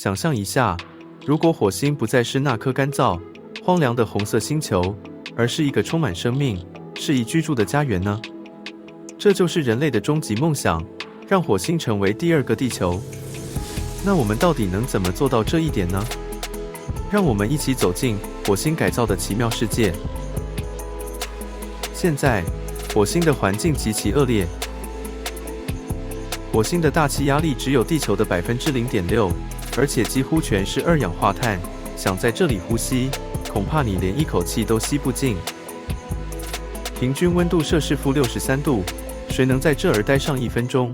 想象一下，如果火星不再是那颗干燥、荒凉的红色星球，而是一个充满生命、适宜居住的家园呢？这就是人类的终极梦想，让火星成为第二个地球。那我们到底能怎么做到这一点呢？让我们一起走进火星改造的奇妙世界。现在，火星的环境极其恶劣。火星的大气压力只有地球的0.6%，而且几乎全是二氧化碳。想在这里呼吸，恐怕你连一口气都吸不进。平均温度摄氏-63度，谁能在这儿待上1分钟？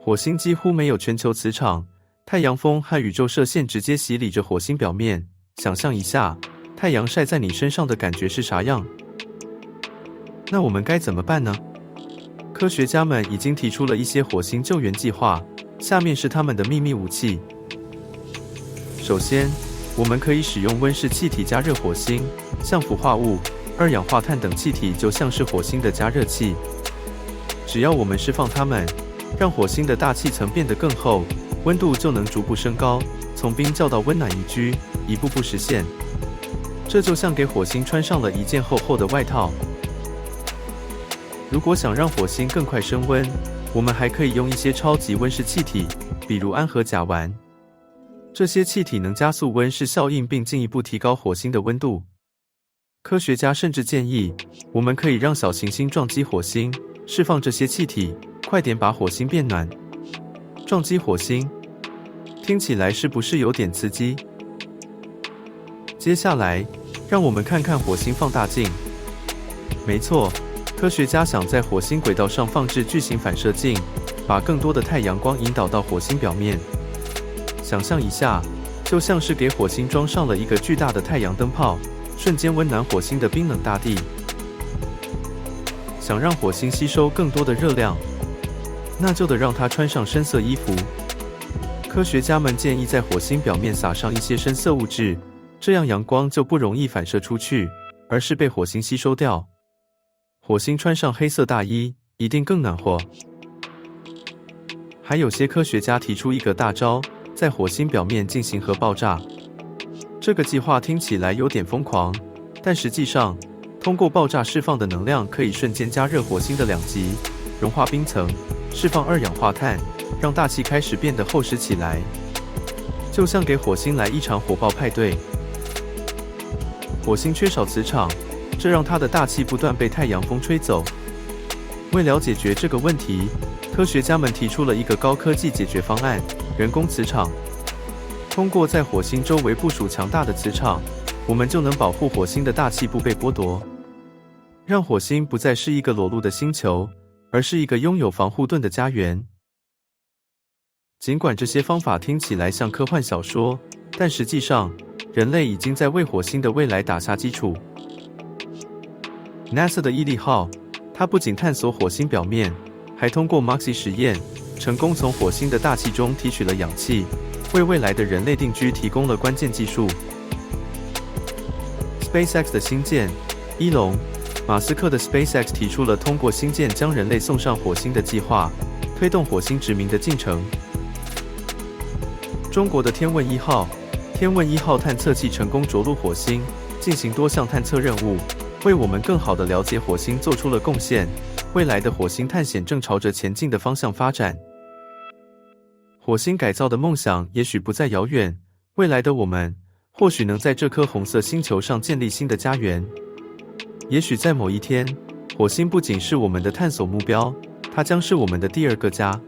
火星几乎没有全球磁场，太阳风和宇宙射线直接洗礼着火星表面。想象一下，太阳晒在你身上的感觉是啥样？那我们该怎么办呢？科学家们已经提出了一些火星救援计划，下面是他们的秘密武器。首先，我们可以使用温室气体加热火星，像氟化物、二氧化碳等气体就像是火星的加热器。只要我们释放它们，让火星的大气层变得更厚，温度就能逐步升高，从冰窖到温暖宜居，一步步实现。这就像给火星穿上了一件厚厚的外套。如果想让火星更快升温，我们还可以用一些超级温室气体，比如氨和甲烷。这些气体能加速温室效应，并进一步提高火星的温度。科学家甚至建议，我们可以让小行星撞击火星，释放这些气体，快点把火星变暖。撞击火星，听起来是不是有点刺激？接下来，让我们看看火星放大镜。没错，科学家想在火星轨道上放置巨型反射镜，把更多的太阳光引导到火星表面。想象一下，就像是给火星装上了一个巨大的太阳灯泡，瞬间温暖火星的冰冷大地。想让火星吸收更多的热量，那就得让它穿上深色衣服。科学家们建议在火星表面撒上一些深色物质，这样阳光就不容易反射出去，而是被火星吸收掉。火星穿上黑色大衣，一定更暖和。还有些科学家提出一个大招，在火星表面进行核爆炸。这个计划听起来有点疯狂，但实际上，通过爆炸释放的能量可以瞬间加热火星的2极，融化冰层，释放二氧化碳，让大气开始变得厚实起来，就像给火星来一场火爆派对。火星缺少磁场，这让它的大气不断被太阳风吹走。为了解决这个问题，科学家们提出了一个高科技解决方案——人工磁场。通过在火星周围部署强大的磁场，我们就能保护火星的大气不被剥夺，让火星不再是一个裸露的星球，而是一个拥有防护盾的家园。尽管这些方法听起来像科幻小说，但实际上，人类已经在为火星的未来打下基础。NASA 的毅力号，它不仅探索火星表面，还通过 MOXIE 实验，成功从火星的大气中提取了氧气，为未来的人类定居提供了关键技术。SpaceX 的星舰，伊隆·马斯克的 SpaceX 提出了通过星舰将人类送上火星的计划，推动火星殖民的进程。中国的天问1号，天问1号探测器成功着陆火星，进行多项探测任务，为我们更好地了解火星做出了贡献。未来的火星探险正朝着前进的方向发展。火星改造的梦想也许不再遥远，未来的我们或许能在这颗红色星球上建立新的家园。也许在某一天，火星不仅是我们的探索目标，它将是我们的第二个家。